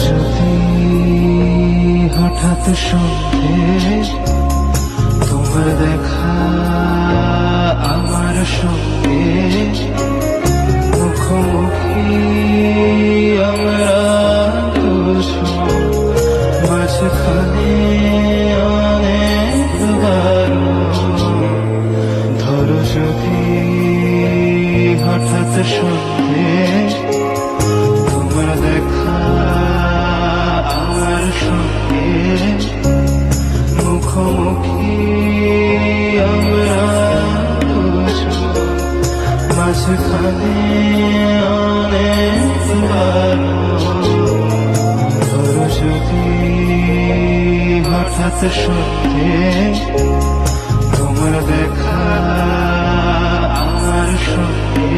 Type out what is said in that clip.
যদি হঠাৎ সন্ধে তোমার দেখা আমার সঙ্গে, মুখোমুখি আমরা দুজন, মাঝখানে অনেক বারণ। ধরো যদি হঠাৎ সন্ধে তোমার দেখা আমার সঙ্গে, মুখোমুখি আমরা দুজন, মাঝখানে অনেক বারণ। ধরো যদি হঠাৎ সন্ধে তোমার দেখা আমার সঙ্গে,